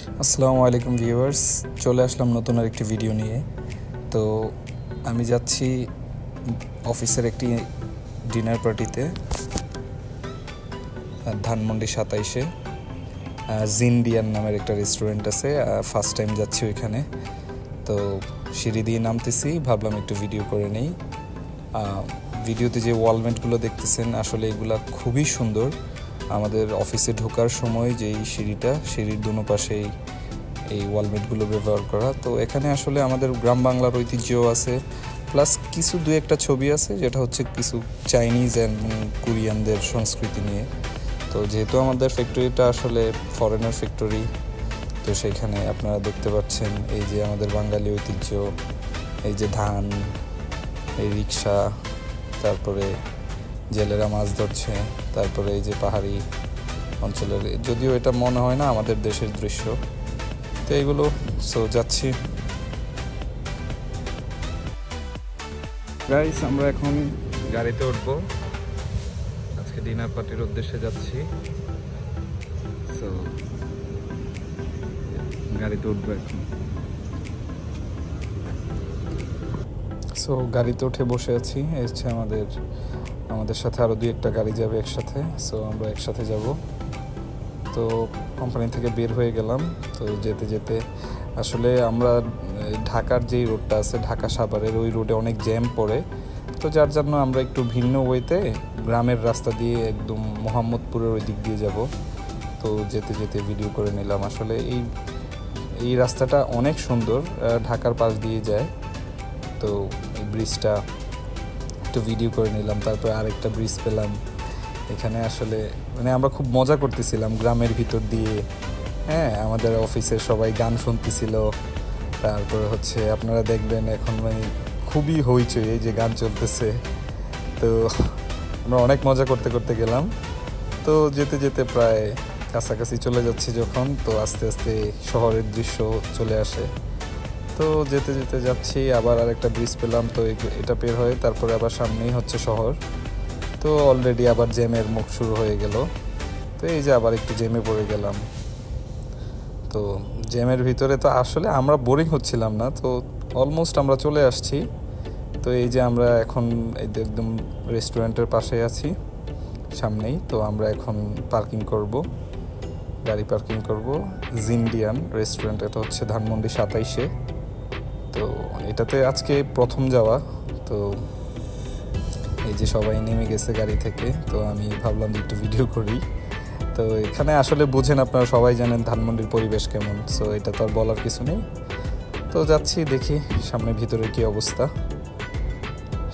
আসসালামু আলাইকুম ভিউয়ার্স, চলে আসলাম নতুন আরেকটি ভিডিও নিয়ে। তো আমি যাচ্ছি অফিসের একটি ডিনার পার্টিতে ধানমন্ডি 27-এ। জিন্ডিয়ান নামের একটা রেস্টুরেন্ট আছে, ফার্স্ট টাইম যাচ্ছি ওইখানে। তো সিঁড়ি দিয়ে নামতেছি, ভাবলাম একটু ভিডিও করে নেই। ভিডিওতে যে ওয়ালমেটগুলো দেখতেছেন আসলে এগুলা খুবই সুন্দর। আমাদের অফিসে ঢোকার সময় যেই সিঁড়ির দুনো পাশেই এই ওয়ালমেটগুলো ব্যবহার করা। তো এখানে আসলে আমাদের গ্রাম বাংলার ঐতিহ্যও আছে, প্লাস কিছু দু একটা ছবি আছে যেটা হচ্ছে কিছু চাইনিজ অ্যান্ড কোরিয়ানদের সংস্কৃতি নিয়ে। তো যেহেতু আমাদের ফ্যাক্টরিটা আসলে ফরেনার ফ্যাক্টরি, তো সেখানে আপনারা দেখতে পাচ্ছেন এই যে আমাদের বাঙালি ঐতিহ্য, এই যে ধান, এই রিক্সা, তারপরে জেলেরা মাছ ধরছে, তারপরে এই যে পাহাড়ি অঞ্চলের, যদিও এটা মনে হয় না আমাদের দেশের দৃশ্য। তো এইগুলো যাচ্ছি গাইস, আমরা এখন গাড়িতে উঠবো, আজকে ডিনার পার্টির উদ্দেশ্যে যাচ্ছি। সো গাড়িতে উঠবো এখন। সো গাড়িতে উঠে বসে আছি। এই হচ্ছে আমাদের সাথে আরও দুই একটা গাড়ি যাবে একসাথে। সো আমরা একসাথে যাব। তো কোম্পানি থেকে বের হয়ে গেলাম। তো যেতে যেতে আসলে আমরা ঢাকার যেই রোডটা আছে, ঢাকা সাভারের, ওই রোডে অনেক জ্যাম পড়ে। তো যার জন্য আমরা একটু ভিন্ন ওয়েতে গ্রামের রাস্তা দিয়ে একদম মোহাম্মদপুরের ওই দিক দিয়ে যাব। তো যেতে যেতে ভিডিও করে নিলাম। আসলে এই রাস্তাটা অনেক সুন্দর, ঢাকার পাশ দিয়ে যায়। তো এই ব্রিজটা একটু ভিডিও করে নিলাম। তারপরে আরেকটা ব্রিজ পেলাম এখানে। আসলে আমরা খুব মজা করতেছিলাম গ্রামের ভিতর দিয়ে। হ্যাঁ, আমাদের অফিসের সবাই গান শুনতেছিল। তারপরে হচ্ছে আপনারা দেখবেন এখন খুবই হইচই, এই যে গান চলতেছে। তো আমরা অনেক মজা করতে করতে গেলাম। তো যেতে যেতে প্রায় কাছাকাছি চলে যাচ্ছি যখন, তো আস্তে আস্তে শহরের দৃশ্য চলে আসে। তো যেতে যেতে যাচ্ছি, আবার আরেকটা ব্রিজ পেলাম। তো এটা পের হয়ে তারপরে আবার সামনেই হচ্ছে শহর। তো অলরেডি আবার জ্যামের মুখ শুরু হয়ে গেল। তো এই যে আবার একটু জ্যামে পড়ে গেলাম। তো জ্যামের ভিতরে তো আসলে আমরা বোরিং হচ্ছিলাম না, তো অলমোস্ট আমরা চলে আসছি। তো এই যে আমরা এখন একদম রেস্টুরেন্টের পাশে আছি, সামনেই। তো আমরা এখন গাড়ি পার্কিং করব। জিন্ডিয়ান রেস্টুরেন্ট, এটা হচ্ছে ধানমন্ডি 27-এ। তো এটাতে আজকে প্রথম যাওয়া। তো এই যে সবাই নেমে গেছে গাড়ি থেকে। তো আমি ভাবলাম যে একটু ভিডিও করি। তো এখানে আসলে বুঝেন, আপনারা সবাই জানেন ধানমন্ডির পরিবেশ কেমন। সো এটা তো আর বলার কিছু নেই। তো যাচ্ছি, দেখি সামনে ভিতরে কি অবস্থা।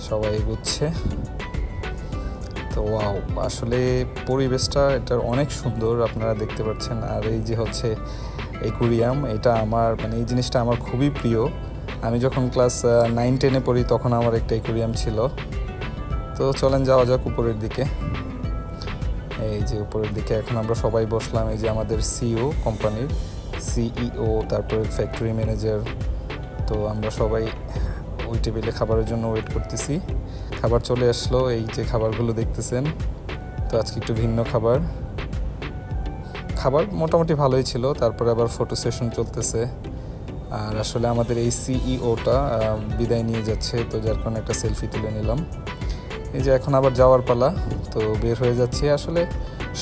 সবাই এগোচ্ছে। তো ওয়াও, আসলে পরিবেশটা এটার অনেক সুন্দর, আপনারা দেখতে পাচ্ছেন। আর এই যে হচ্ছে অ্যাকুয়ারিয়াম, এটা আমার এই জিনিসটা আমার খুবই প্রিয়। আমি যখন ক্লাস 9-10-এ পড়ি তখন আমার একটা অ্যাকুয়ারিয়াম ছিল। তো চলেন যাওয়া যাক উপরের দিকে। এই যে উপরের দিকে এখন আমরা সবাই বসলাম। এই যে আমাদের কোম্পানির সিইও, তারপরে ফ্যাক্টরি ম্যানেজার। তো আমরা সবাই ওই টেবিলে খাবারের জন্য ওয়েট করতেছি। খাবার চলে আসলো, এই যে খাবারগুলো দেখতেছেন। তো আজকে একটু ভিন্ন খাবার মোটামুটি ভালোই ছিল। তারপরে আবার ফটো সেশন চলতেছে। আর আসলে আমাদের এই সিইওটা বিদায় নিয়ে যাচ্ছে, তো যার কারণে একটা সেলফি তুলে নিলাম। এই যে এখন আবার যাওয়ার পালা। তো বের হয়ে যাচ্ছি। আসলে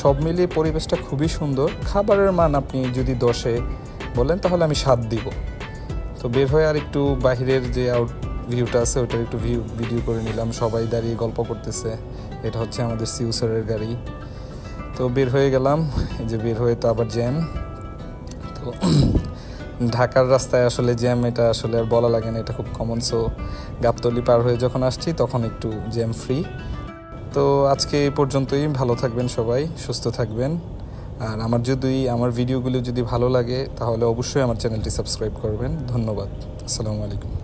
সব মিলিয়ে পরিবেশটা খুবই সুন্দর। খাবারের মান আপনি যদি 10-এ বলেন তাহলে আমি 7 দিব। তো বের হয়ে আর একটু বাহিরের যে ভিউটা আছে ওটার একটু ভিডিও করে নিলাম। সবাই দাঁড়িয়ে গল্প করতেছে। এটা হচ্ছে আমাদের সিউ স্যারের গাড়ি। তো বের হয়ে গেলাম। এই যে বের হয়ে তো আবার জ্যাম। তো ঢাকার রাস্তায় আসলে জ্যাম, এটা আসলে আর বলা লাগে না, এটা খুব কমন। সো গাবতলী পার হয়ে যখন আসছি তখন একটু জ্যাম ফ্রি। তো আজকে এই পর্যন্তই। ভালো থাকবেন সবাই, সুস্থ থাকবেন। আর আমার ভিডিওগুলো যদি ভালো লাগে তাহলে অবশ্যই আমার চ্যানেলটি সাবস্ক্রাইব করবেন। ধন্যবাদ। আসসালামু আলাইকুম।